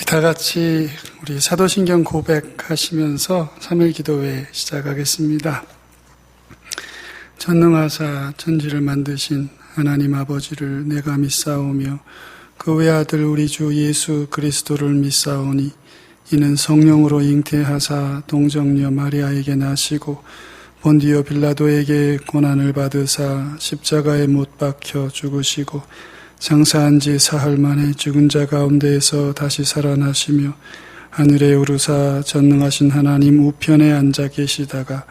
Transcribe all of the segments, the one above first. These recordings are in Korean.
다 같이 우리 사도신경 고백하시면서 3일 기도회 시작하겠습니다. 전능하사 천지를 만드신 하나님 아버지를 내가 믿사오며 그 외아들 우리 주 예수 그리스도를 믿사오니 이는 성령으로 잉태하사 동정녀 마리아에게 나시고 본디오 빌라도에게 고난을 받으사 십자가에 못 박혀 죽으시고 장사한 지 사흘 만에 죽은 자 가운데에서 다시 살아나시며 하늘에 오르사 전능하신 하나님 우편에 앉아 계시다가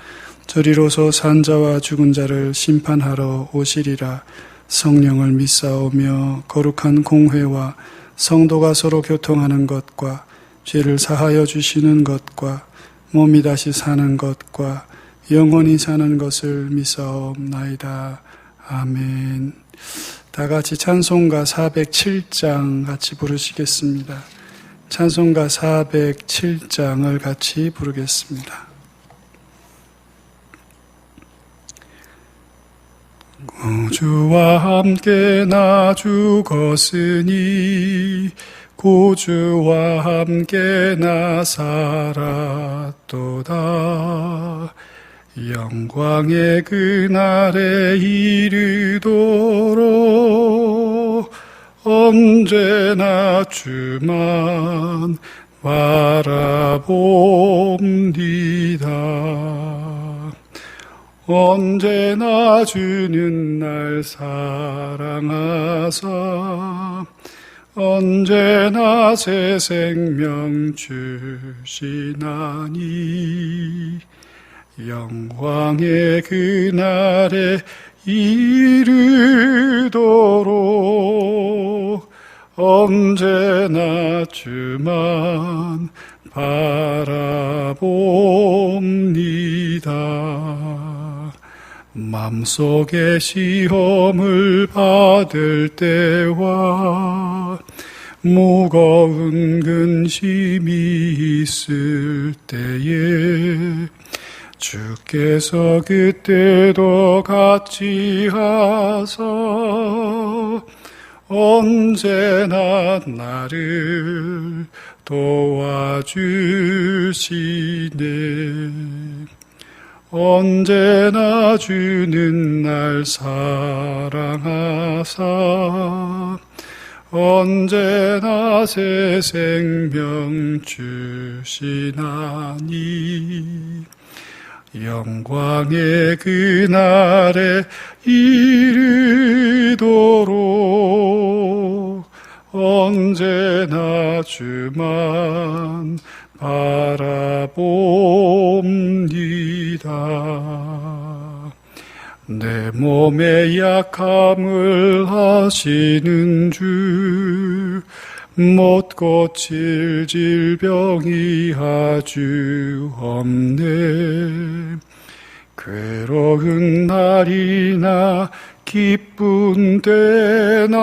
저리로서 산 자와 죽은 자를 심판하러 오시리라. 성령을 믿사오며 거룩한 공회와 성도가 서로 교통하는 것과 죄를 사하여 주시는 것과 몸이 다시 사는 것과 영원히 사는 것을 믿사옵나이다. 아멘. 다 같이 찬송가 407장 같이 부르시겠습니다. 찬송가 407장을 같이 부르겠습니다. 구주와 함께 나 죽었으니 구주와 함께 나 살았도다. 영광의 그날에 이르도록 언제나 주만 바라봅니다. 언제나 주는 날 사랑하사 언제나 새 생명 주시나니 영광의 그날에 이르도록 언제나 주만 바라봅니다. 맘속에 시험을 받을 때와 무거운 근심이 있을 때에 주께서 그때도 같이 하사 언제나 나를 도와주시네. 언제나 주는 날 사랑하사 언제나 새 생명 주시나니 영광의 그날에 이르도록 언제나 주만 바라봅니다. 내 몸의 약함을 아시는 주 못 고칠 질병이 아주 없네. 괴로운 날이나 기쁜 때나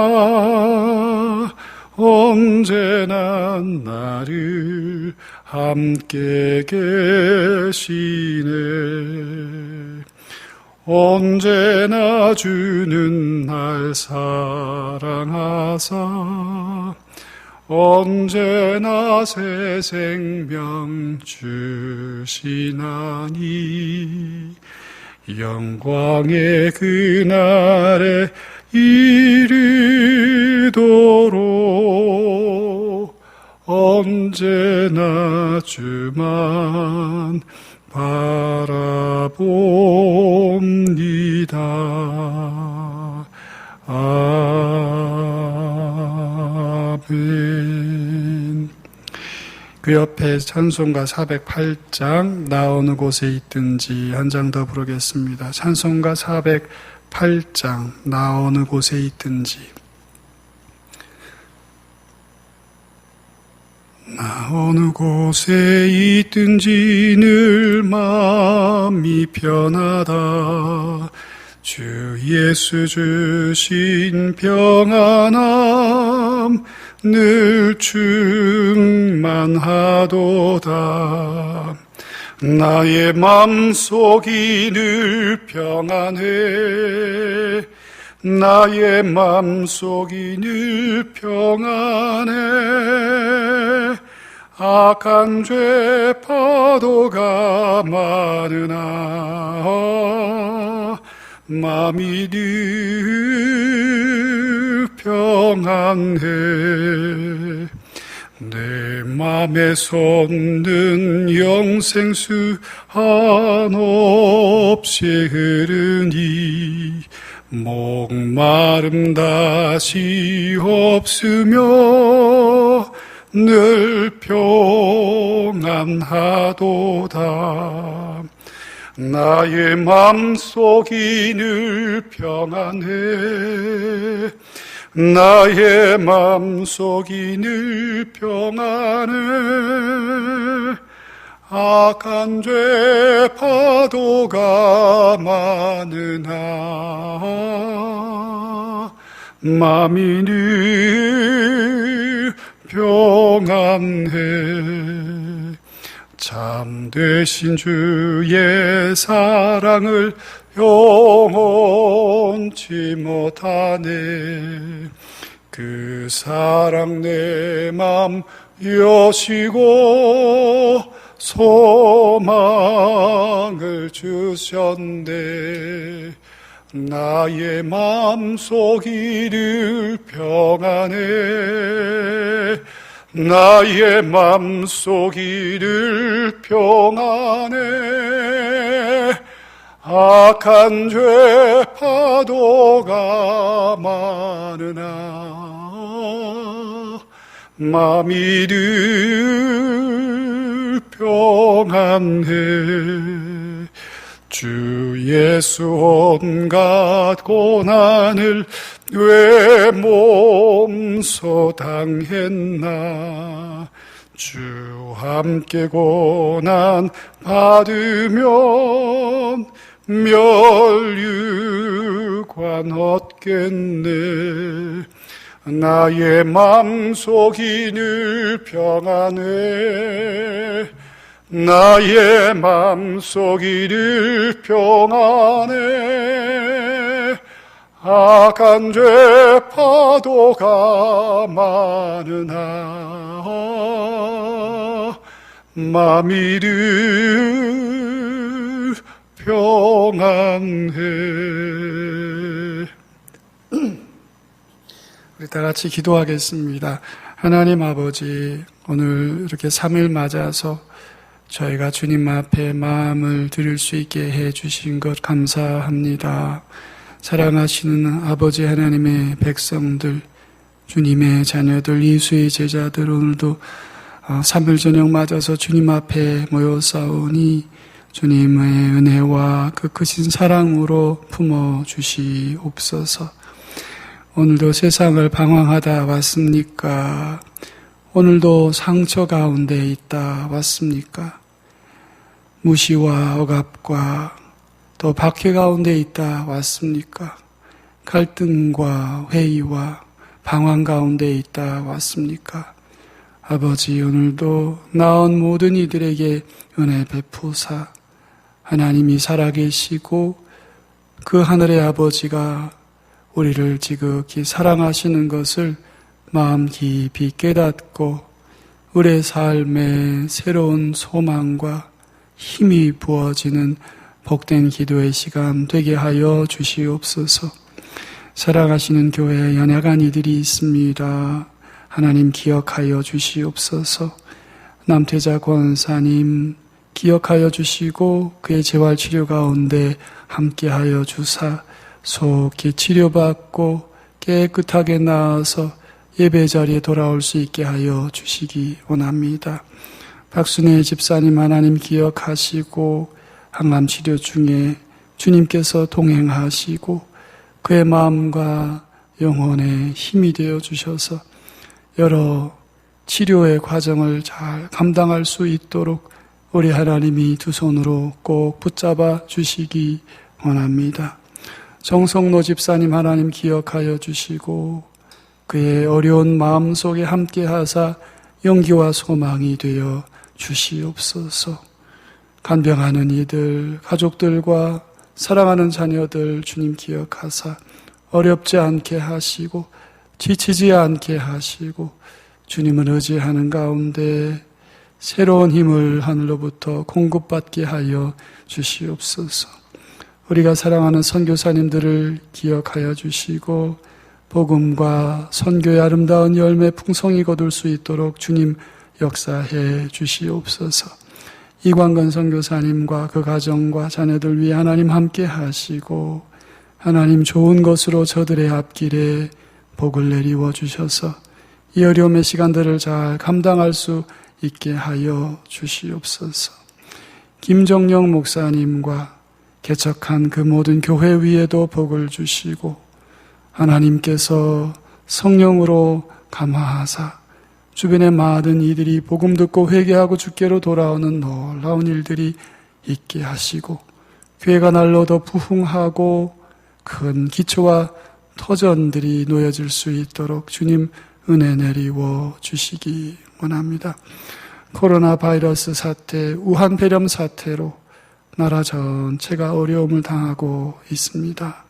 언제나 나를 함께 계시네. 언제나 주는 날 사랑하사 언제나 새 생명 주시나니 영광의 그날에 이르도록 언제나 주만 바라봅니다. 아멘. 그 옆에 찬송가 408장 나 어느 곳에 있든지 한 장 더 부르겠습니다. 찬송가 408장 나 어느 곳에 있든지. 나 어느 곳에 있든지 늘 마음이 편하다. 주 예수 주신 평안함 늘 충만하도다. 나의 맘속이 늘 평안해. 나의 맘속이 늘 평안해. 악한 죄 파도가 많으나 마음이 늘 평안해. 내 맘에 솟는 영생수 한없이 흐르니 목마름 다시 없으며 늘 평안하도다. 나의 맘속이 늘 평안해. 나의 맘속이 늘 평안해. 악한 죄 파도가 많으나 마음이 늘 평안해. 참되신 주의 사랑을 영원치 못하네. 그 사랑 내 맘 여시고 소망을 주셨네. 나의 맘속이 늘 평안해. 나의 맘속이 늘 평안해. 악한 죄 파도가 많으나 마음이 늘 평안해. 주 예수 온갖 고난을 왜 몸소 당했나. 주 함께 고난 받으면 멸류관 얻겠네. 나의 맘속이 늘 평안해. 나의 맘속이 늘 평안해. 악한 죄 파도가 많으나 마음이 늘 평안해. 우리 다 같이 기도하겠습니다. 하나님 아버지, 오늘 이렇게 3일 맞아서 저희가 주님 앞에 마음을 드릴 수 있게 해주신 것 감사합니다. 사랑하시는 아버지 하나님의 백성들, 주님의 자녀들, 이수의 제자들, 오늘도 3일 저녁 맞아서 주님 앞에 모여싸우니 주님의 은혜와 그 크신 사랑으로 품어주시옵소서. 오늘도 세상을 방황하다 왔습니까? 오늘도 상처 가운데 있다 왔습니까? 무시와 억압과 또 박해 가운데 있다 왔습니까? 갈등과 회의와 방황 가운데 있다 왔습니까? 아버지, 오늘도 나온 모든 이들에게 은혜 베푸사 하나님이 살아계시고 그 하늘의 아버지가 우리를 지극히 사랑하시는 것을 마음 깊이 깨닫고 우리의 삶에 새로운 소망과 힘이 부어지는 복된 기도의 시간 되게 하여 주시옵소서. 사랑하시는 교회에 연약한 이들이 있습니다. 하나님 기억하여 주시옵소서. 남태자 권사님 기억하여 주시고 그의 재활치료 가운데 함께하여 주사 속히 치료받고 깨끗하게 나아서 예배 자리에 돌아올 수 있게 하여 주시기 원합니다. 박순애 집사님 하나님 기억하시고 항암 치료 중에 주님께서 동행하시고 그의 마음과 영혼에 힘이 되어 주셔서 여러 치료의 과정을 잘 감당할 수 있도록 우리 하나님이 두 손으로 꼭 붙잡아 주시기 원합니다. 정성노 집사님 하나님 기억하여 주시고 그의 어려운 마음속에 함께하사 용기와 소망이 되어 주시옵소서. 간병하는 이들, 가족들과 사랑하는 자녀들 주님 기억하사 어렵지 않게 하시고 지치지 않게 하시고 주님을 의지하는 가운데 새로운 힘을 하늘로부터 공급받게 하여 주시옵소서. 우리가 사랑하는 선교사님들을 기억하여 주시고 복음과 선교의 아름다운 열매 풍성히 거둘 수 있도록 주님 역사해 주시옵소서. 이광건 선교사님과 그 가정과 자녀들 위해 하나님 함께 하시고 하나님 좋은 것으로 저들의 앞길에 복을 내리워 주셔서 이 어려움의 시간들을 잘 감당할 수 있게 하여 주시옵소서. 김정영 목사님과 개척한 그 모든 교회 위에도 복을 주시고 하나님께서 성령으로 감화하사 주변의 많은 이들이 복음 듣고 회개하고 주께로 돌아오는 놀라운 일들이 있게 하시고 교회가 날로 더 부흥하고 큰 기초와 터전들이 놓여질 수 있도록 주님 은혜 내리워 주시기 원합니다. 코로나 바이러스 사태, 우한 폐렴 사태로 나라 전체가 어려움을 당하고 있습니다.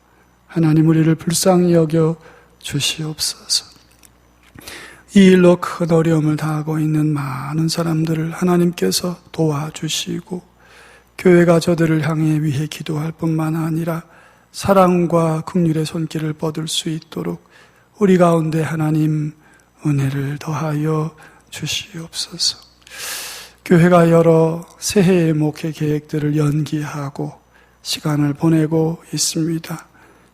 하나님 우리를 불쌍히 여겨 주시옵소서. 이 일로 큰 어려움을 당하고 있는 많은 사람들을 하나님께서 도와주시고 교회가 저들을 향해 위해 기도할 뿐만 아니라 사랑과 긍휼의 손길을 뻗을 수 있도록 우리 가운데 하나님 은혜를 더하여 주시옵소서. 교회가 여러 새해의 목회 계획들을 연기하고 시간을 보내고 있습니다.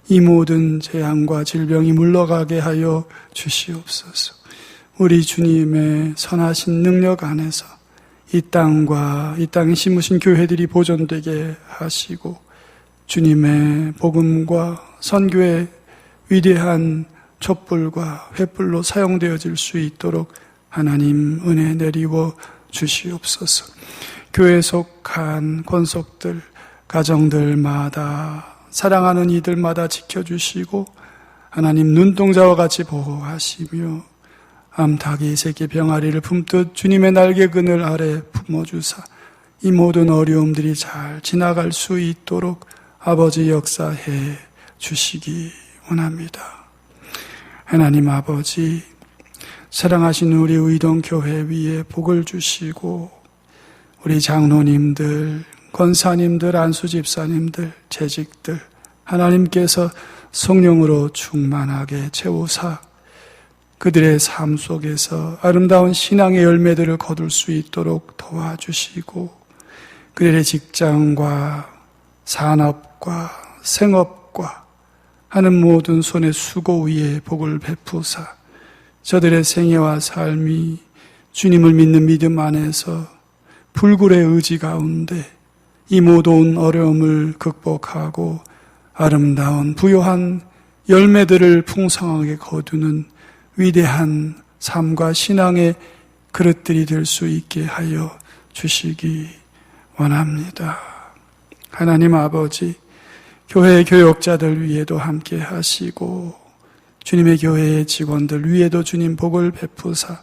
이 모든 재앙과 질병이 물러가게 하여 주시옵소서. 우리 주님의 선하신 능력 안에서 이 땅과 이 땅에 심으신 교회들이 보존되게 하시고 주님의 복음과 선교의 위대한 촛불과 횃불로 사용되어질 수 있도록 하나님 은혜 내리워 주시옵소서. 교회에 속한 권속들, 가정들마다 사랑하는 이들마다 지켜주시고 하나님 눈동자와 같이 보호하시며 암탉이 새끼 병아리를 품듯 주님의 날개 그늘 아래 품어주사 이 모든 어려움들이 잘 지나갈 수 있도록 아버지 역사해 주시기 원합니다. 하나님 아버지, 사랑하신 우리 의동교회 위에 복을 주시고 우리 장로님들, 권사님들, 안수집사님들, 재직들 하나님께서 성령으로 충만하게 채우사 그들의 삶 속에서 아름다운 신앙의 열매들을 거둘 수 있도록 도와주시고 그들의 직장과 산업과 생업과 하는 모든 손의 수고 위에 복을 베푸사 저들의 생애와 삶이 주님을 믿는 믿음 안에서 불굴의 의지 가운데 이 모든 어려움을 극복하고 아름다운 부요한 열매들을 풍성하게 거두는 위대한 삶과 신앙의 그릇들이 될 수 있게 하여 주시기 원합니다. 하나님 아버지, 교회의 교역자들 위에도 함께 하시고 주님의 교회의 직원들 위에도 주님 복을 베푸사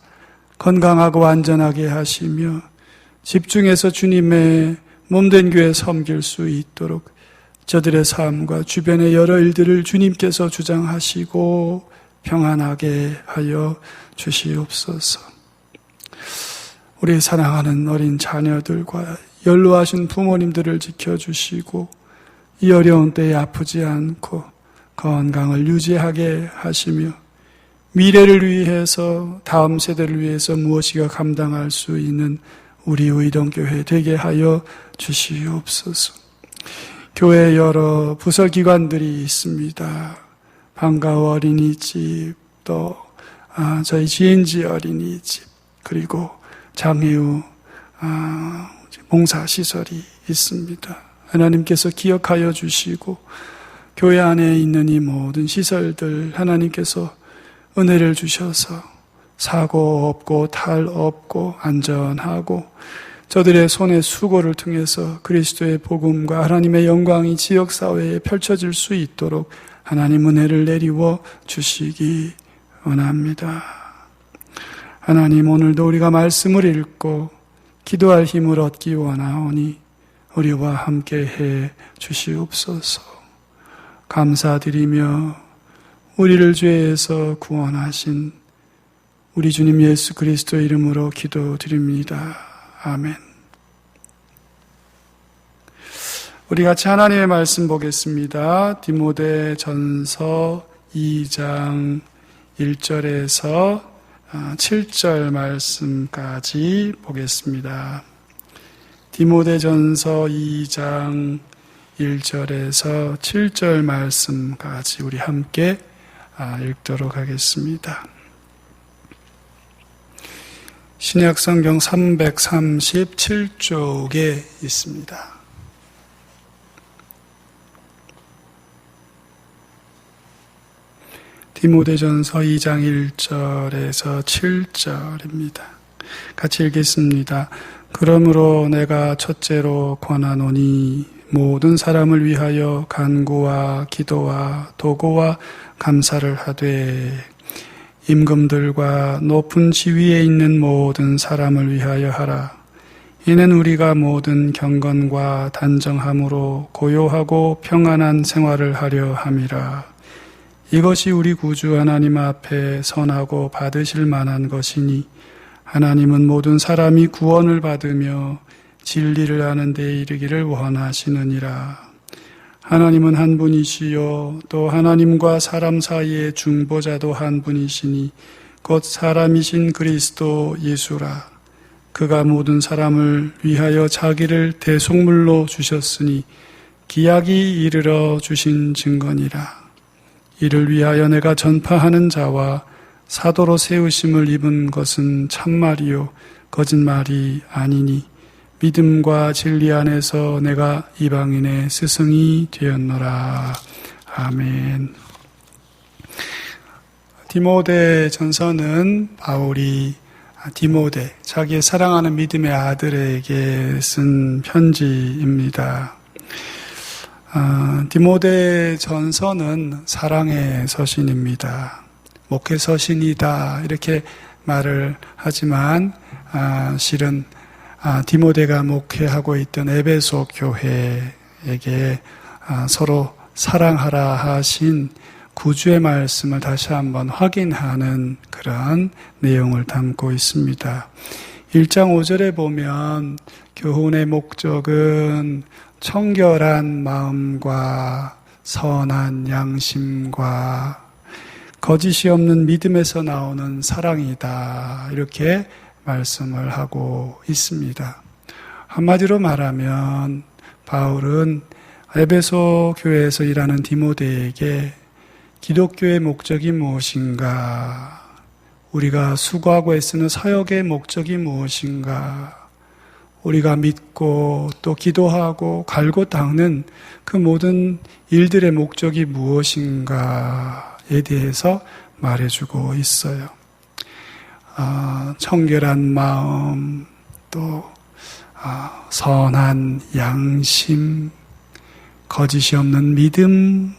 건강하고 안전하게 하시며 집중해서 주님의 몸된 교회 섬길 수 있도록 저들의 삶과 주변의 여러 일들을 주님께서 주장하시고 평안하게 하여 주시옵소서. 우리 사랑하는 어린 자녀들과 연로하신 부모님들을 지켜주시고 이 어려운 때에 아프지 않고 건강을 유지하게 하시며 미래를 위해서 다음 세대를 위해서 무엇이가 감당할 수 있는 우리 의동교회 되게 하여 주시옵소서. 교회 여러 부서기관들이 있습니다. 방과후 어린이집, 또 저희 GNG 어린이집, 그리고 장애우 봉사시설이 있습니다. 하나님께서 기억하여 주시고 교회 안에 있는 이 모든 시설들 하나님께서 은혜를 주셔서 사고 없고 탈 없고 안전하고 저들의 손의 수고를 통해서 그리스도의 복음과 하나님의 영광이 지역사회에 펼쳐질 수 있도록 하나님 은혜를 내리워 주시기 원합니다. 하나님, 오늘도 우리가 말씀을 읽고 기도할 힘을 얻기 원하오니 우리와 함께 해 주시옵소서. 감사드리며 우리를 죄에서 구원하신 우리 주님 예수 그리스도 이름으로 기도드립니다. 아멘. 우리 같이 하나님의 말씀 보겠습니다. 디모데 전서 2장 1절에서 7절 말씀까지 보겠습니다. 디모데 전서 2장 1절에서 7절 말씀까지 우리 함께 읽도록 하겠습니다. 신약성경 337쪽에 있습니다. 디모데전서 2장 1절에서 7절입니다. 같이 읽겠습니다. 그러므로 내가 첫째로 권하노니 모든 사람을 위하여 간구와 기도와 도고와 감사를 하되 임금들과 높은 지위에 있는 모든 사람을 위하여 하라. 이는 우리가 모든 경건과 단정함으로 고요하고 평안한 생활을 하려 함이라. 이것이 우리 구주 하나님 앞에 선하고 받으실 만한 것이니 하나님은 모든 사람이 구원을 받으며 진리를 아는 데 이르기를 원하시느니라. 하나님은 한 분이시요 또 하나님과 사람 사이의 중보자도 한 분이시니 곧 사람이신 그리스도 예수라. 그가 모든 사람을 위하여 자기를 대속물로 주셨으니 기약이 이르러 주신 증거니라. 이를 위하여 내가 전파하는 자와 사도로 세우심을 입은 것은 참말이요 거짓말이 아니니 믿음과 진리 안에서 내가 이방인의 스승이 되었노라. 아멘. 디모데 전서는 바울이 디모데, 자기의 사랑하는 믿음의 아들에게 쓴 편지입니다. 디모데 전서는 사랑의 서신입니다. 목회 서신이다 이렇게 말을 하지만 실은 디모데가 목회하고 있던 에베소 교회에게 서로 사랑하라 하신 구주의 말씀을 다시 한번 확인하는 그런 내용을 담고 있습니다. 1장 5절에 보면 교훈의 목적은 청결한 마음과 선한 양심과 거짓이 없는 믿음에서 나오는 사랑이다. 이렇게 말씀을 하고 있습니다. 한마디로 말하면 바울은 에베소 교회에서 일하는 디모데에게 기독교의 목적이 무엇인가, 우리가 수고하고 애쓰는 사역의 목적이 무엇인가, 우리가 믿고 또 기도하고 갈고 닦는 그 모든 일들의 목적이 무엇인가에 대해서 말해주고 있어요. 청결한 마음, 또 선한 양심, 거짓이 없는 믿음,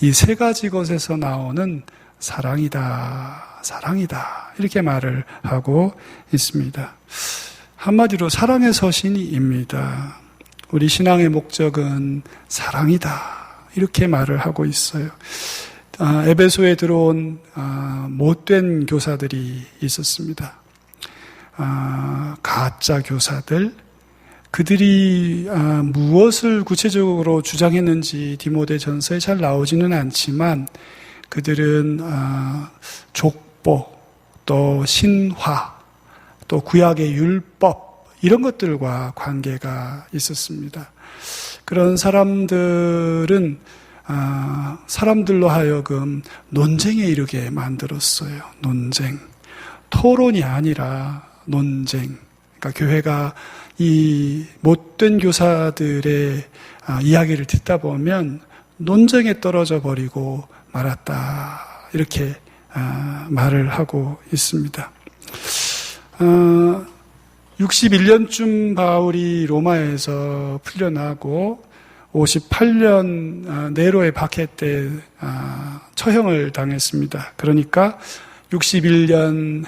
이 세 가지 것에서 나오는 사랑이다, 사랑이다 이렇게 말을 하고 있습니다. 한마디로 사랑의 서신입니다. 우리 신앙의 목적은 사랑이다 이렇게 말을 하고 있어요. 에베소에 들어온 못된 교사들이 있었습니다. 가짜 교사들, 그들이 무엇을 구체적으로 주장했는지 디모데 전서에 잘 나오지는 않지만 그들은 족보, 또 신화, 또 구약의 율법 이런 것들과 관계가 있었습니다. 그런 사람들은 사람들로 하여금 논쟁에 이르게 만들었어요. 논쟁. 토론이 아니라 논쟁. 그러니까 교회가 이 못된 교사들의 이야기를 듣다 보면 논쟁에 떨어져 버리고 말았다. 이렇게 말을 하고 있습니다. 61년쯤 바울이 로마에서 풀려나고 58년 네로의 박해 때 처형을 당했습니다. 그러니까 61년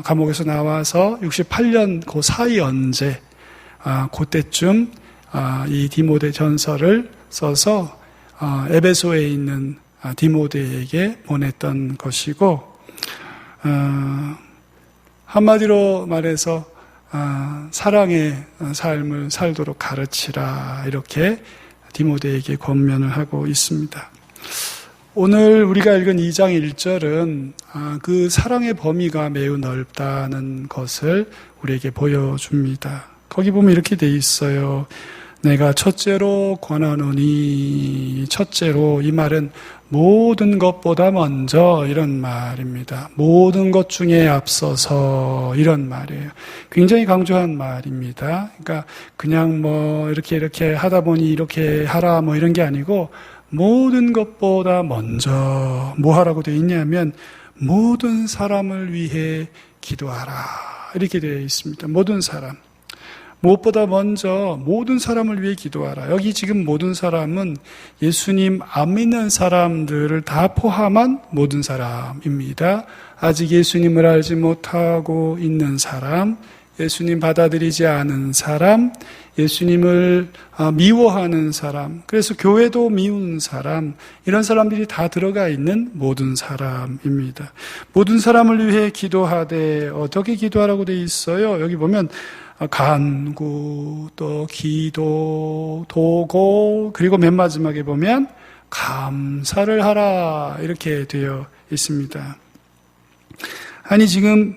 감옥에서 나와서 68년 그 사이 언제 그때쯤 이 디모데 전서를 써서 에베소에 있는 디모데에게 보냈던 것이고 한마디로 말해서 사랑의 삶을 살도록 가르치라 이렇게 디모데에게 권면을 하고 있습니다. 오늘 우리가 읽은 2장 1절은 그 사랑의 범위가 매우 넓다는 것을 우리에게 보여줍니다. 거기 보면 이렇게 돼 있어요. 내가 첫째로 권하노니, 첫째로, 이 말은 모든 것보다 먼저 이런 말입니다. 모든 것 중에 앞서서 이런 말이에요. 굉장히 강조한 말입니다. 그러니까 그냥 뭐 이렇게 하다 보니 이렇게 하라 뭐 이런 게 아니고 모든 것보다 먼저 뭐 하라고 되어 있냐면 모든 사람을 위해 기도하라 이렇게 되어 있습니다. 모든 사람. 무엇보다 먼저 모든 사람을 위해 기도하라. 여기 지금 모든 사람은 예수님 안 믿는 사람들을 다 포함한 모든 사람입니다. 아직 예수님을 알지 못하고 있는 사람, 예수님 받아들이지 않은 사람, 예수님을 미워하는 사람, 그래서 교회도 미운 사람, 이런 사람들이 다 들어가 있는 모든 사람입니다. 모든 사람을 위해 기도하되 어떻게 기도하라고 되어 있어요? 여기 보면 간구, 또 기도, 도고, 그리고 맨 마지막에 보면 감사를 하라 이렇게 되어 있습니다. 아니 지금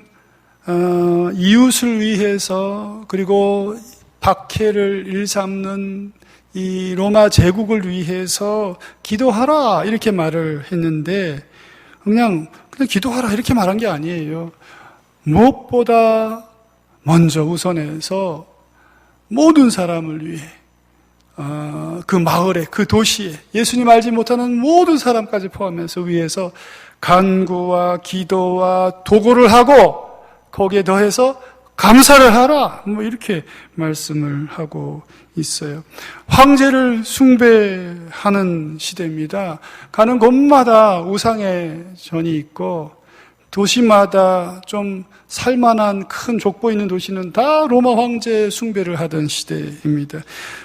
이웃을 위해서 그리고 박해를 일삼는 이 로마 제국을 위해서 기도하라 이렇게 말을 했는데 그냥 기도하라 이렇게 말한 게 아니에요. 무엇보다 먼저 우선해서 모든 사람을 위해 그 마을에, 그 도시에 예수님 알지 못하는 모든 사람까지 포함해서 위해서 간구와 기도와 도구를 하고 거기에 더해서 감사를 하라 뭐 이렇게 말씀을 하고 있어요. 황제를 숭배하는 시대입니다. 가는 곳마다 우상의 전이 있고 도시마다 좀 살만한 큰 족보 있는 도시는 다 로마 황제 숭배를 하던 시대입니다.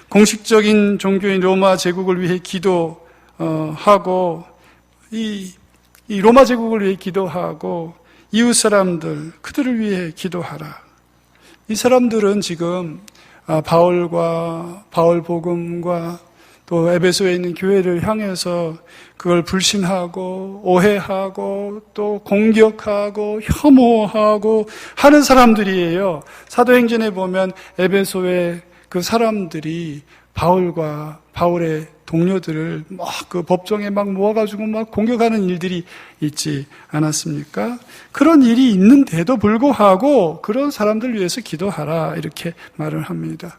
공식적인 종교인 로마 제국을 위해 기도하고 이 로마 제국을 위해 기도하고 이웃 사람들 그들을 위해 기도하라. 이 사람들은 지금 바울 복음과 또 에베소에 있는 교회를 향해서 그걸 불신하고 오해하고 또 공격하고 혐오하고 하는 사람들이에요. 사도행전에 보면 에베소의 그 사람들이 바울과 바울의 동료들을 막 그 법정에 막 모아가지고 막 공격하는 일들이 있지 않았습니까? 그런 일이 있는데도 불구하고 그런 사람들 위해서 기도하라 이렇게 말을 합니다.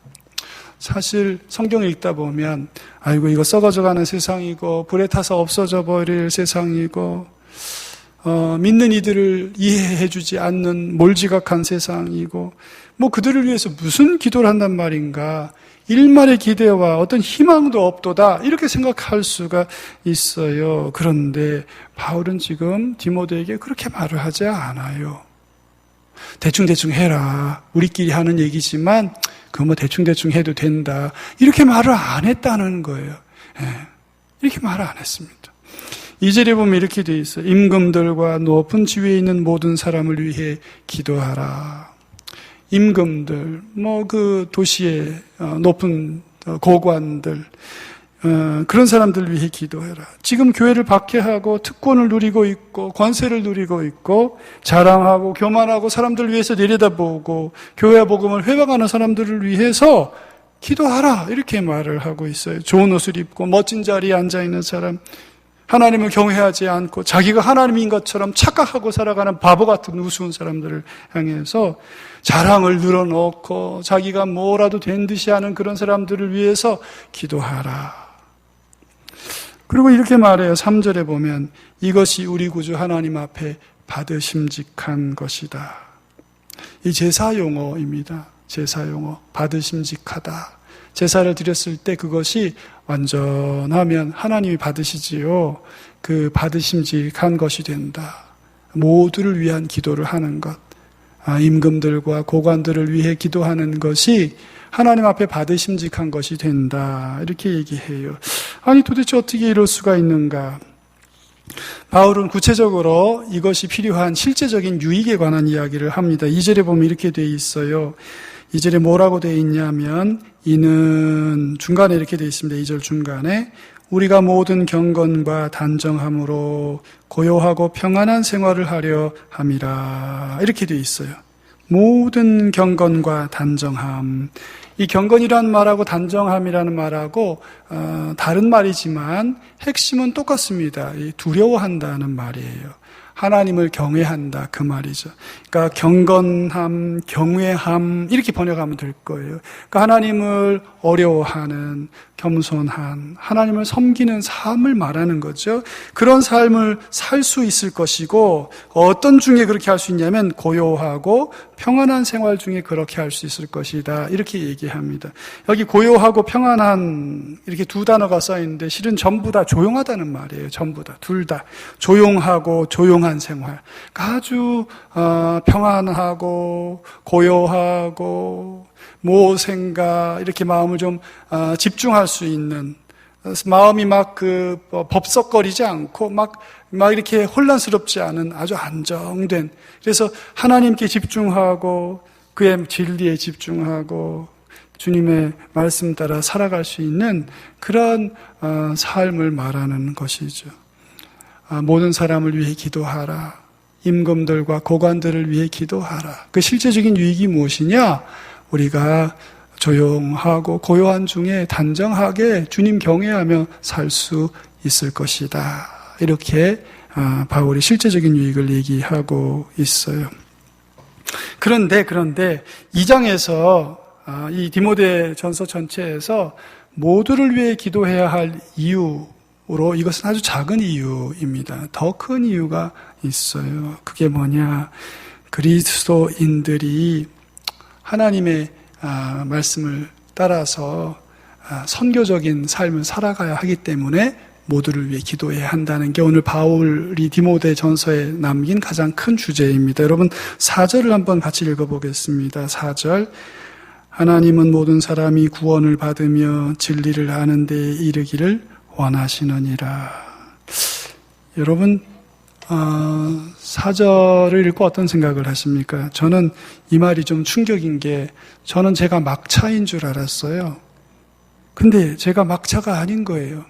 사실 성경 읽다 보면 아이고 이거 썩어져가는 세상이고 불에 타서 없어져 버릴 세상이고 믿는 이들을 이해해주지 않는 몰지각한 세상이고 뭐 그들을 위해서 무슨 기도를 한단 말인가 일말의 기대와 어떤 희망도 없도다 이렇게 생각할 수가 있어요. 그런데 바울은 지금 디모데에게 그렇게 말을 하지 않아요. 대충대충 해라. 우리끼리 하는 얘기지만 그거 뭐 대충대충 해도 된다. 이렇게 말을 안 했다는 거예요. 이렇게 말을 안 했습니다. 2절에 보면 이렇게 되어 있어요. 임금들과 높은 지위에 있는 모든 사람을 위해 기도하라. 임금들, 뭐 그 도시의 높은 고관들, 그런 사람들 위해 기도해라. 지금 교회를 박해하고 특권을 누리고 있고 권세를 누리고 있고 자랑하고 교만하고 사람들 위해서 내려다보고 교회와 복음을 회방하는 사람들을 위해서 기도하라 이렇게 말을 하고 있어요. 좋은 옷을 입고 멋진 자리에 앉아있는 사람, 하나님을 경외하지 않고 자기가 하나님인 것처럼 착각하고 살아가는 바보 같은 우스운 사람들을 향해서 자랑을 늘어놓고 자기가 뭐라도 된 듯이 하는 그런 사람들을 위해서 기도하라. 그리고 이렇게 말해요. 3절에 보면 이것이 우리 구주 하나님 앞에 받으심직한 것이다. 이 제사 용어입니다. 제사 용어. 받으심직하다. 제사를 드렸을 때 그것이 완전하면 하나님이 받으시지요. 그 받으심직한 것이 된다. 모두를 위한 기도를 하는 것. 임금들과 고관들을 위해 기도하는 것이 하나님 앞에 받으심직한 것이 된다. 이렇게 얘기해요. 아니 도대체 어떻게 이럴 수가 있는가? 바울은 구체적으로 이것이 필요한 실제적인 유익에 관한 이야기를 합니다. 2절에 보면 이렇게 되어 있어요. 2절에 뭐라고 되어 있냐면 이는 중간에 이렇게 되어 있습니다. 2절 중간에 우리가 모든 경건과 단정함으로 고요하고 평안한 생활을 하려 함이라 이렇게 되어 있어요. 모든 경건과 단정함. 이 경건이라는 말하고 단정함이라는 말하고 다른 말이지만 핵심은 똑같습니다. 두려워한다는 말이에요. 하나님을 경외한다 그 말이죠. 그러니까 경건함, 경외함 이렇게 번역하면 될 거예요. 그러니까 하나님을 어려워하는 겸손한 하나님을 섬기는 삶을 말하는 거죠. 그런 삶을 살 수 있을 것이고 어떤 중에 그렇게 할 수 있냐면 고요하고 평안한 생활 중에 그렇게 할 수 있을 것이다 이렇게 얘기합니다. 여기 고요하고 평안한 이렇게 두 단어가 써 있는데 실은 전부 다 조용하다는 말이에요. 전부 다 둘 다 조용하고 조용한 생활. 그러니까 아주 평안하고 고요하고 모생가 이렇게 마음을 좀 집중할 수 있는 마음이 막 법석거리지 않고 막 이렇게 혼란스럽지 않은 아주 안정된 그래서 하나님께 집중하고 그의 진리에 집중하고 주님의 말씀 따라 살아갈 수 있는 그런 삶을 말하는 것이죠. 모든 사람을 위해 기도하라. 임금들과 고관들을 위해 기도하라. 그 실제적인 유익이 무엇이냐? 우리가 조용하고 고요한 중에 단정하게 주님 경외하며 살 수 있을 것이다. 이렇게 바울이 실제적인 유익을 얘기하고 있어요. 그런데 2장에서 이 디모데 전서 전체에서 모두를 위해 기도해야 할 이유로 이것은 아주 작은 이유입니다. 더 큰 이유가 있어요. 그게 뭐냐? 그리스도인들이 하나님의 말씀을 따라서 선교적인 삶을 살아가야 하기 때문에 모두를 위해 기도해야 한다는 게 오늘 바울이 디모데 전서에 남긴 가장 큰 주제입니다. 여러분 4절을 한번 같이 읽어보겠습니다. 4절 하나님은 모든 사람이 구원을 받으며 진리를 아는 데에 이르기를 원하시느니라. 여러분 4절을 읽고 어떤 생각을 하십니까? 저는 이 말이 좀 충격인 게 저는 제가 막차인 줄 알았어요. 근데 제가 막차가 아닌 거예요.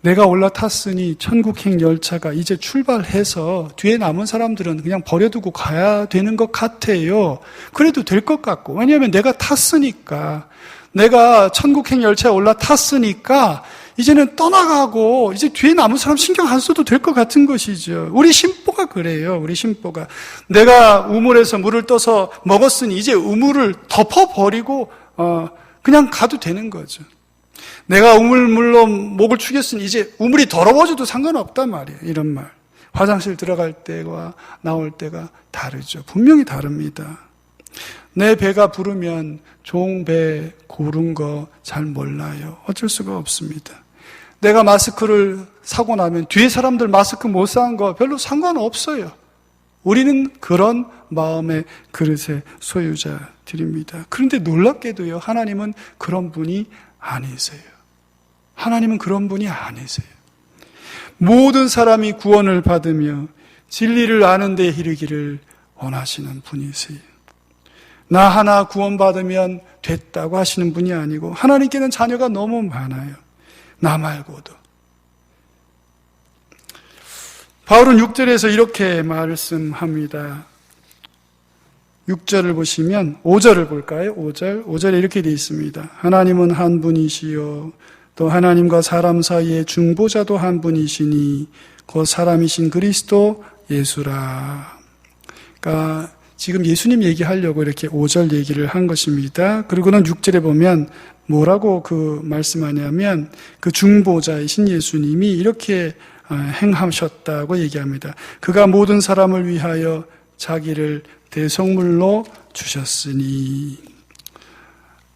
내가 올라탔으니 천국행 열차가 이제 출발해서 뒤에 남은 사람들은 그냥 버려두고 가야 되는 것 같아요. 그래도 될 것 같고. 왜냐하면 내가 탔으니까. 내가 천국행 열차에 올라탔으니까 이제는 떠나가고 이제 뒤에 남은 사람 신경 안 써도 될 것 같은 것이죠. 우리 심보가 그래요. 우리 심보가. 내가 우물에서 물을 떠서 먹었으니 이제 우물을 덮어버리고 그냥 가도 되는 거죠. 내가 우물물로 목을 축였으니 이제 우물이 더러워져도 상관없단 말이에요. 이런 말. 화장실 들어갈 때와 나올 때가 다르죠. 분명히 다릅니다. 내 배가 부르면 종배 고른 거 잘 몰라요. 어쩔 수가 없습니다. 내가 마스크를 사고 나면 뒤에 사람들 마스크 못 산 거 별로 상관없어요. 우리는 그런 마음의 그릇의 소유자들입니다. 그런데 놀랍게도요, 하나님은 그런 분이 아니세요. 하나님은 그런 분이 아니세요. 모든 사람이 구원을 받으며 진리를 아는 데 이르기를 원하시는 분이세요. 나 하나 구원받으면 됐다고 하시는 분이 아니고 하나님께는 자녀가 너무 많아요. 나 말고도. 바울은 6절에서 이렇게 말씀합니다. 6절을 보시면 5절을 볼까요? 5절에 이렇게 되어 있습니다. 하나님은 한 분이시요 또 하나님과 사람 사이의 중보자도 한 분이시니 그 사람이신 그리스도 예수라. 그러니까 지금 예수님 얘기하려고 이렇게 5절 얘기를 한 것입니다. 그리고는 6절에 보면 뭐라고 말씀하냐면 그 중보자이신 예수님이 이렇게 행하셨다고 얘기합니다. 그가 모든 사람을 위하여 자기를 대속물로 주셨으니.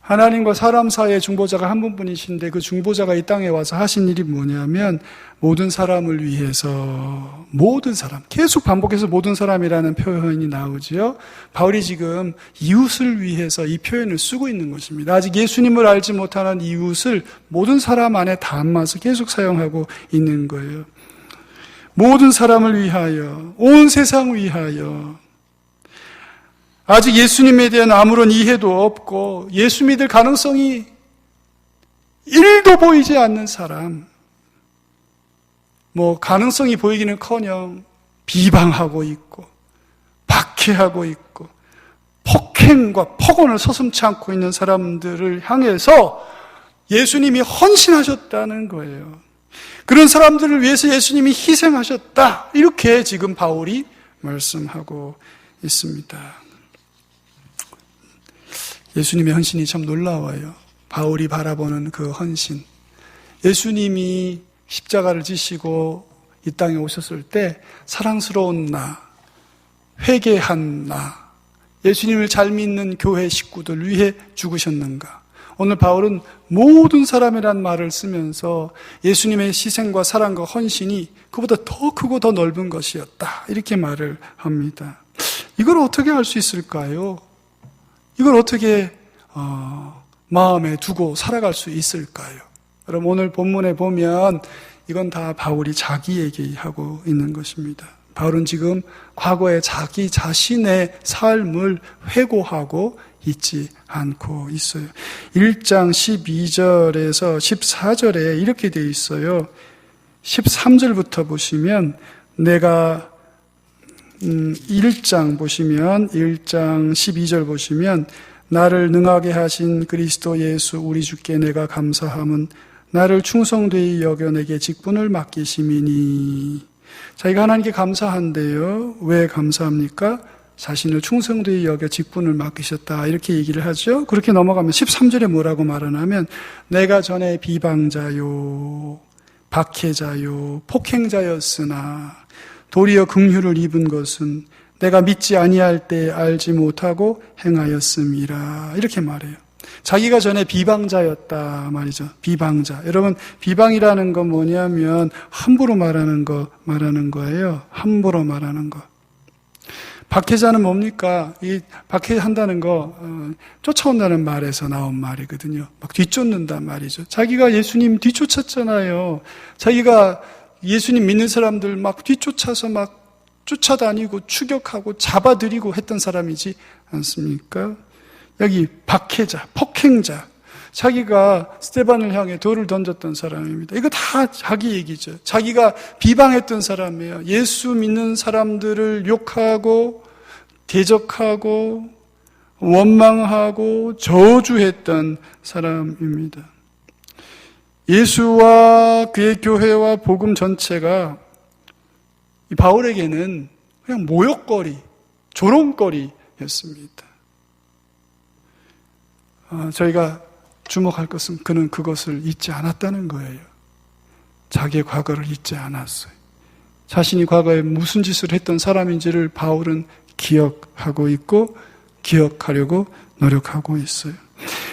하나님과 사람 사이의 중보자가 한 분뿐이신데 그 중보자가 이 땅에 와서 하신 일이 뭐냐면 모든 사람을 위해서, 모든 사람, 계속 반복해서 모든 사람이라는 표현이 나오지요. 바울이 지금 이웃을 위해서 이 표현을 쓰고 있는 것입니다. 아직 예수님을 알지 못하는 이웃을 모든 사람 안에 담아서 계속 사용하고 있는 거예요. 모든 사람을 위하여, 온 세상 위하여. 아직 예수님에 대한 아무런 이해도 없고 예수 믿을 가능성이 1도 보이지 않는 사람, 가능성이 보이기는커녕 비방하고 있고 박해하고 있고 폭행과 폭언을 서슴지 않고 있는 사람들을 향해서 예수님이 헌신하셨다는 거예요. 그런 사람들을 위해서 예수님이 희생하셨다. 이렇게 지금 바울이 말씀하고 있습니다. 예수님의 헌신이 참 놀라워요. 바울이 바라보는 그 헌신. 예수님이 십자가를 지시고 이 땅에 오셨을 때 사랑스러운 나, 회개한 나, 예수님을 잘 믿는 교회 식구들 위해 죽으셨는가? 오늘 바울은 모든 사람이란 말을 쓰면서 예수님의 희생과 사랑과 헌신이 그보다 더 크고 더 넓은 것이었다. 이렇게 말을 합니다. 이걸 어떻게 할 수 있을까요? 이걸 어떻게 마음에 두고 살아갈 수 있을까요? 여러분 오늘 본문에 보면 이건 다 바울이 자기 얘기하고 있는 것입니다. 바울은 지금 과거의 자기 자신의 삶을 회고하고 있지 않고 있어요. 1장 12절에서 14절에 이렇게 되어 있어요. 13절부터 보시면 내가 1장 보시면 1장 12절 보시면 나를 능하게 하신 그리스도 예수 우리 주께 내가 감사함은 나를 충성되이 여겨 내게 직분을 맡기심이니. 자기가 하나님께 감사한데요. 왜 감사합니까? 자신을 충성되이 여겨 직분을 맡기셨다. 이렇게 얘기를 하죠. 그렇게 넘어가면 13절에 뭐라고 말하냐면 내가 전에 비방자요, 박해자요, 폭행자였으나 도리어 긍휼을 입은 것은 내가 믿지 아니할 때 알지 못하고 행하였음이라. 이렇게 말해요. 자기가 전에 비방자였다 말이죠. 비방자. 여러분 비방이라는 건 뭐냐면 함부로 말하는 거예요. 함부로 말하는 거. 박해자는 뭡니까? 이 박해한다는 거 쫓아온다는 말에서 나온 말이거든요. 막 뒤쫓는단 말이죠. 자기가 예수님 뒤쫓았잖아요. 자기가 예수님 믿는 사람들 막 뒤쫓아서 막 쫓아다니고 추격하고 잡아들이고 했던 사람이지 않습니까? 여기 박해자, 폭행자, 자기가 스데반을 향해 돌을 던졌던 사람입니다. 이거 다 자기 얘기죠. 자기가 비방했던 사람이에요. 예수 믿는 사람들을 욕하고 대적하고 원망하고 저주했던 사람입니다. 예수와 그의 교회와 복음 전체가 이 바울에게는 그냥 모욕거리, 조롱거리였습니다. 저희가 주목할 것은 그는 그것을 잊지 않았다는 거예요. 자기의 과거를 잊지 않았어요. 자신이 과거에 무슨 짓을 했던 사람인지를 바울은 기억하고 있고 기억하려고 노력하고 있어요.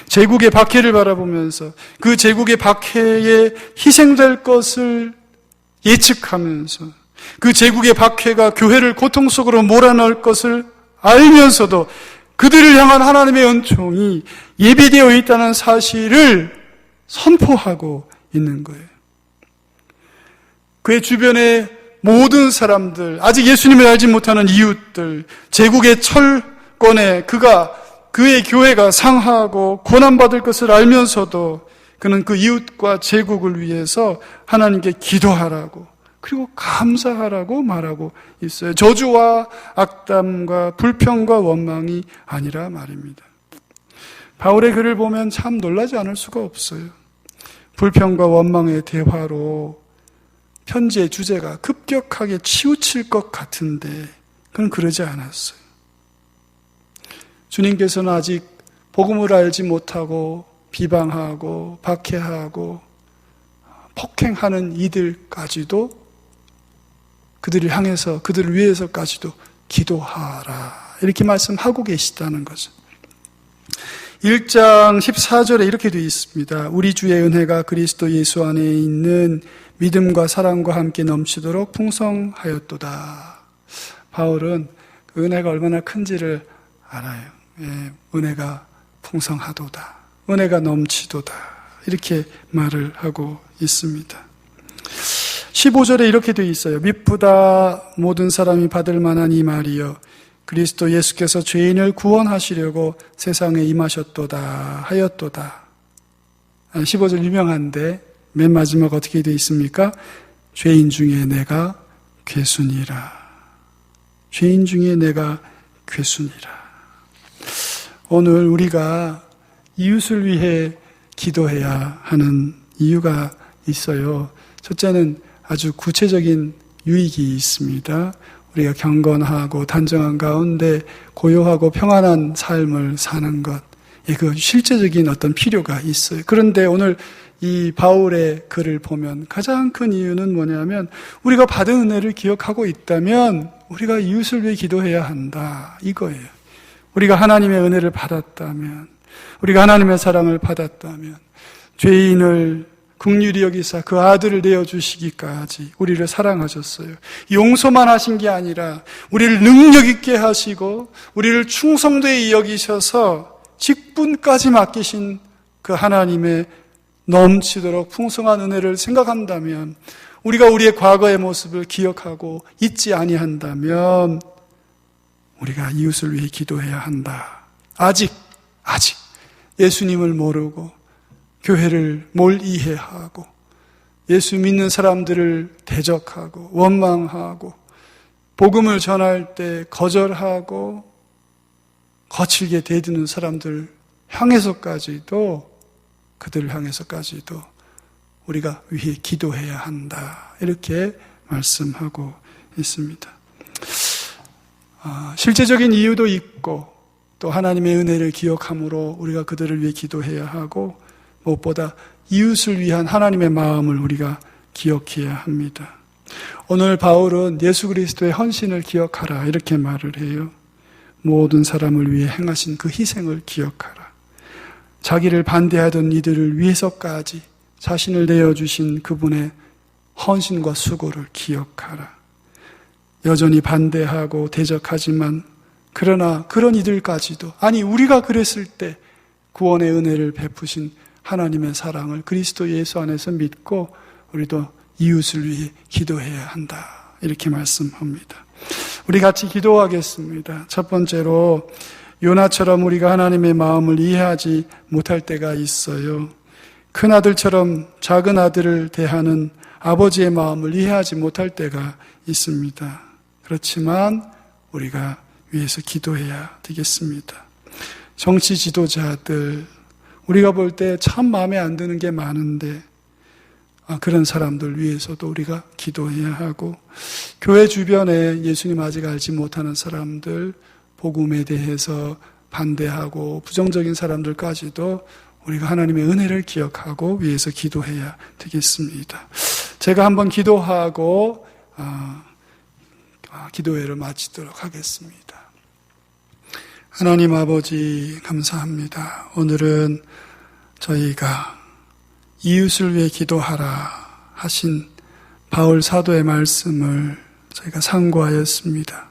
제국의 박해를 바라보면서 그 제국의 박해에 희생될 것을 예측하면서 그 제국의 박해가 교회를 고통 속으로 몰아넣을 것을 알면서도 그들을 향한 하나님의 은총이 예비되어 있다는 사실을 선포하고 있는 거예요. 그의 주변의 모든 사람들, 아직 예수님을 알지 못하는 이웃들, 제국의 철권에 그의 교회가 상하고 고난받을 것을 알면서도 그는 그 이웃과 제국을 위해서 하나님께 기도하라고 그리고 감사하라고 말하고 있어요. 저주와 악담과 불평과 원망이 아니라 말입니다. 바울의 글을 보면 참 놀라지 않을 수가 없어요. 불평과 원망의 대화로 편지의 주제가 급격하게 치우칠 것 같은데 그는 그러지 않았어요. 주님께서는 아직 복음을 알지 못하고 비방하고 박해하고 폭행하는 이들까지도 그들을 향해서 그들을 위해서까지도 기도하라 이렇게 말씀하고 계시다는 거죠. 1장 14절에 이렇게 되어 있습니다. 우리 주의 은혜가 그리스도 예수 안에 있는 믿음과 사랑과 함께 넘치도록 풍성하였도다. 바울은 그 은혜가 얼마나 큰지를 알아요. 은혜가 풍성하도다. 은혜가 넘치도다. 이렇게 말을 하고 있습니다. 15절에 이렇게 되어 있어요. 미쁘다 모든 사람이 받을 만한 이 말이여 그리스도 예수께서 죄인을 구원하시려고 세상에 임하셨도다 하였도다. 15절 유명한데 맨 마지막 어떻게 되어 있습니까? 죄인 중에 내가 괴순이라. 죄인 중에 내가 괴순이라. 오늘 우리가 이웃을 위해 기도해야 하는 이유가 있어요. 첫째는 아주 구체적인 유익이 있습니다. 우리가 경건하고 단정한 가운데 고요하고 평안한 삶을 사는 것, 그 실제적인 어떤 필요가 있어요. 그런데 오늘 이 바울의 글을 보면 가장 큰 이유는 뭐냐면 우리가 받은 은혜를 기억하고 있다면 우리가 이웃을 위해 기도해야 한다 이거예요. 우리가 하나님의 은혜를 받았다면, 우리가 하나님의 사랑을 받았다면 죄인을 긍휼히 여기사 그 아들을 내어주시기까지 우리를 사랑하셨어요. 용서만 하신 게 아니라 우리를 능력 있게 하시고 우리를 충성되이 여기셔서 직분까지 맡기신 그 하나님의 넘치도록 풍성한 은혜를 생각한다면, 우리가 우리의 과거의 모습을 기억하고 잊지 아니한다면 우리가 이웃을 위해 기도해야 한다. 아직 예수님을 모르고 교회를 뭘 이해하고 예수 믿는 사람들을 대적하고 원망하고 복음을 전할 때 거절하고 거칠게 대드는 사람들 향해서까지도, 그들을 향해서까지도 우리가 위해 기도해야 한다 이렇게 말씀하고 있습니다. 실제적인 이유도 있고 또 하나님의 은혜를 기억함으로 우리가 그들을 위해 기도해야 하고, 무엇보다 이웃을 위한 하나님의 마음을 우리가 기억해야 합니다. 오늘 바울은 예수 그리스도의 헌신을 기억하라 이렇게 말을 해요. 모든 사람을 위해 행하신 그 희생을 기억하라. 자기를 반대하던 이들을 위해서까지 자신을 내어주신 그분의 헌신과 수고를 기억하라. 여전히 반대하고 대적하지만 그러나 그런 이들까지도, 아니 우리가 그랬을 때 구원의 은혜를 베푸신 하나님의 사랑을 그리스도 예수 안에서 믿고 우리도 이웃을 위해 기도해야 한다 이렇게 말씀합니다. 우리 같이 기도하겠습니다. 첫 번째로 요나처럼 우리가 하나님의 마음을 이해하지 못할 때가 있어요. 큰 아들처럼 작은 아들을 대하는 아버지의 마음을 이해하지 못할 때가 있습니다. 그렇지만 우리가 위해서 기도해야 되겠습니다. 정치 지도자들, 우리가 볼 때 참 마음에 안 드는 게 많은데 그런 사람들 위해서도 우리가 기도해야 하고, 교회 주변에 예수님 아직 알지 못하는 사람들, 복음에 대해서 반대하고 부정적인 사람들까지도 우리가 하나님의 은혜를 기억하고 위해서 기도해야 되겠습니다. 제가 한번 기도하고 기도회를 마치도록 하겠습니다. 하나님 아버지 감사합니다. 오늘은 저희가 이웃을 위해 기도하라 하신 바울 사도의 말씀을 저희가 상고하였습니다.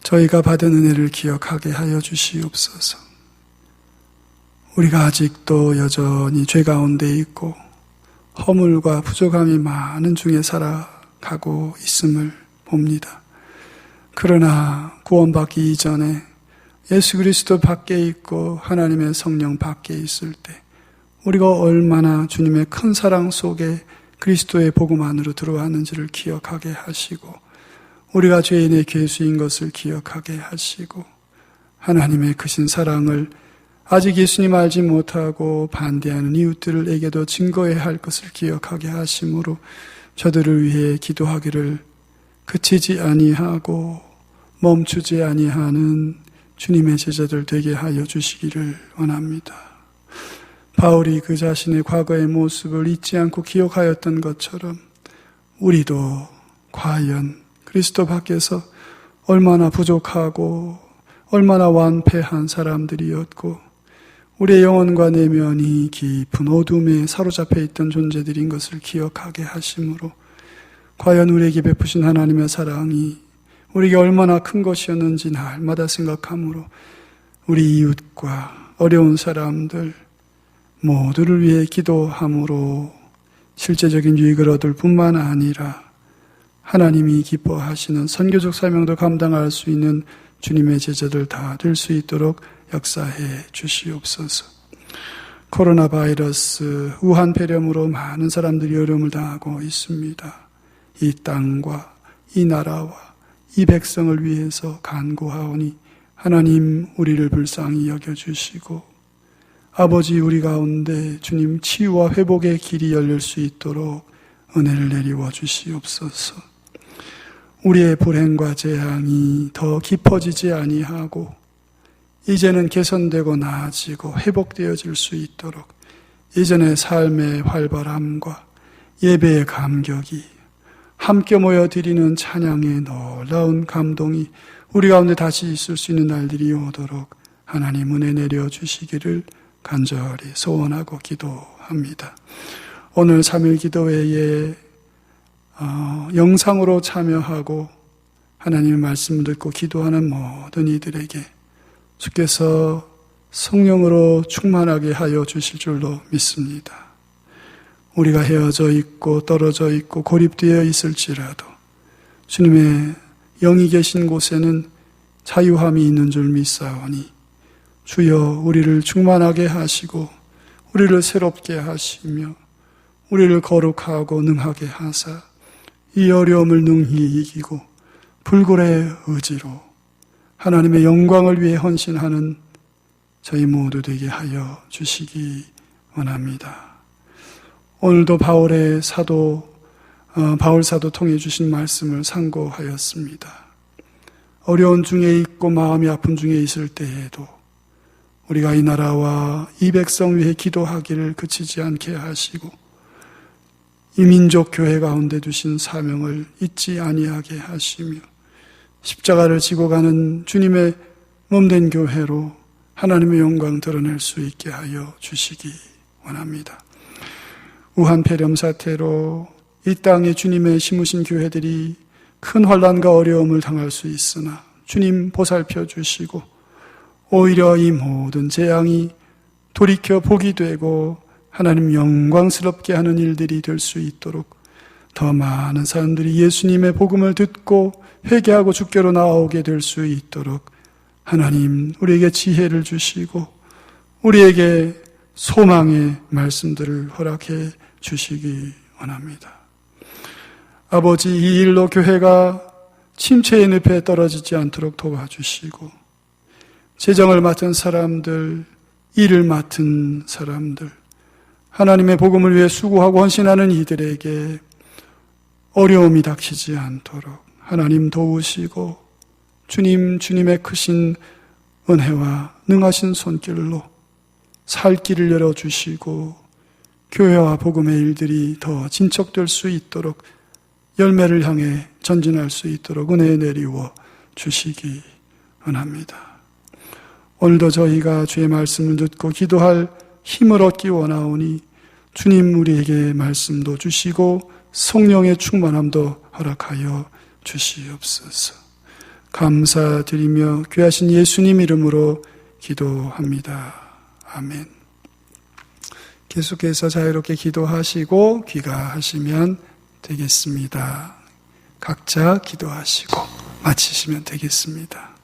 저희가 받은 은혜를 기억하게 하여 주시옵소서. 우리가 아직도 여전히 죄 가운데 있고 허물과 부족함이 많은 중에 살아가고 있음을 봅니다. 그러나 구원받기 이전에 예수 그리스도 밖에 있고 하나님의 성령 밖에 있을 때 우리가 얼마나 주님의 큰 사랑 속에 그리스도의 복음 안으로 들어왔는지를 기억하게 하시고, 우리가 죄인의 괴수인 것을 기억하게 하시고, 하나님의 크신 사랑을 아직 예수님 알지 못하고 반대하는 이웃들에게도 증거해야 할 것을 기억하게 하심으로 저들을 위해 기도하기를 그치지 아니하고 멈추지 아니하는 주님의 제자들 되게 하여 주시기를 원합니다. 바울이 그 자신의 과거의 모습을 잊지 않고 기억하였던 것처럼 우리도 과연 그리스도 밖에서 얼마나 부족하고 얼마나 완패한 사람들이었고 우리의 영혼과 내면이 깊은 어둠에 사로잡혀 있던 존재들인 것을 기억하게 하심으로 과연 우리에게 베푸신 하나님의 사랑이 우리에게 얼마나 큰 것이었는지 날마다 생각하므로 우리 이웃과 어려운 사람들 모두를 위해 기도함으로 실제적인 유익을 얻을 뿐만 아니라 하나님이 기뻐하시는 선교적 사명도 감당할 수 있는 주님의 제자들 다 될 수 있도록 역사해 주시옵소서. 코로나 바이러스 우한 폐렴으로 많은 사람들이 어려움을 당하고 있습니다. 이 땅과 이 나라와 이 백성을 위해서 간구하오니 하나님 우리를 불쌍히 여겨주시고 아버지 우리 가운데 주님 치유와 회복의 길이 열릴 수 있도록 은혜를 내리워 주시옵소서. 우리의 불행과 재앙이 더 깊어지지 아니하고 이제는 개선되고 나아지고 회복되어질 수 있도록 이전의 삶의 활발함과 예배의 감격이 함께 모여 드리는 찬양의 놀라운 감동이 우리 가운데 다시 있을 수 있는 날들이 오도록 하나님 은혜 내려주시기를 간절히 소원하고 기도합니다. 오늘 3일 기도회에 영상으로 참여하고 하나님의 말씀을 듣고 기도하는 모든 이들에게 주께서 성령으로 충만하게 하여 주실 줄로 믿습니다. 우리가 헤어져 있고 떨어져 있고 고립되어 있을지라도 주님의 영이 계신 곳에는 자유함이 있는 줄 믿사오니 주여 우리를 충만하게 하시고 우리를 새롭게 하시며 우리를 거룩하고 능하게 하사 이 어려움을 능히 이기고 불굴의 의지로 하나님의 영광을 위해 헌신하는 저희 모두 되게 하여 주시기 원합니다. 오늘도 바울 사도 통해 주신 말씀을 상고하였습니다. 어려운 중에 있고 마음이 아픈 중에 있을 때에도 우리가 이 나라와 이 백성 위해 기도하기를 그치지 않게 하시고 이 민족 교회 가운데 두신 사명을 잊지 아니하게 하시며 십자가를 지고 가는 주님의 몸된 교회로 하나님의 영광 드러낼 수 있게 하여 주시기 원합니다. 우한 폐렴 사태로 이 땅에 주님의 심으신 교회들이 큰 환난과 어려움을 당할 수 있으나 주님 보살펴 주시고 오히려 이 모든 재앙이 돌이켜 복이 되고 하나님 영광스럽게 하는 일들이 될 수 있도록 더 많은 사람들이 예수님의 복음을 듣고 회개하고 주께로 나오게 될 수 있도록 하나님 우리에게 지혜를 주시고 우리에게 소망의 말씀들을 허락해 주시기 원합니다. 아버지, 이 일로 교회가 침체의 늪에 떨어지지 않도록 도와주시고 재정을 맡은 사람들, 일을 맡은 사람들, 하나님의 복음을 위해 수고하고 헌신하는 이들에게 어려움이 닥치지 않도록 하나님 도우시고 주님의 크신 은혜와 능하신 손길로 살 길을 열어주시고 교회와 복음의 일들이 더 진척될 수 있도록 열매를 향해 전진할 수 있도록 은혜 내리워 주시기 원합니다. 오늘도 저희가 주의 말씀을 듣고 기도할 힘을 얻기 원하오니 주님 우리에게 말씀도 주시고 성령의 충만함도 허락하여 주시옵소서. 감사드리며 귀하신 예수님 이름으로 기도합니다. 아멘. 계속해서 자유롭게 기도하시고 귀가하시면 되겠습니다. 각자 기도하시고 마치시면 되겠습니다.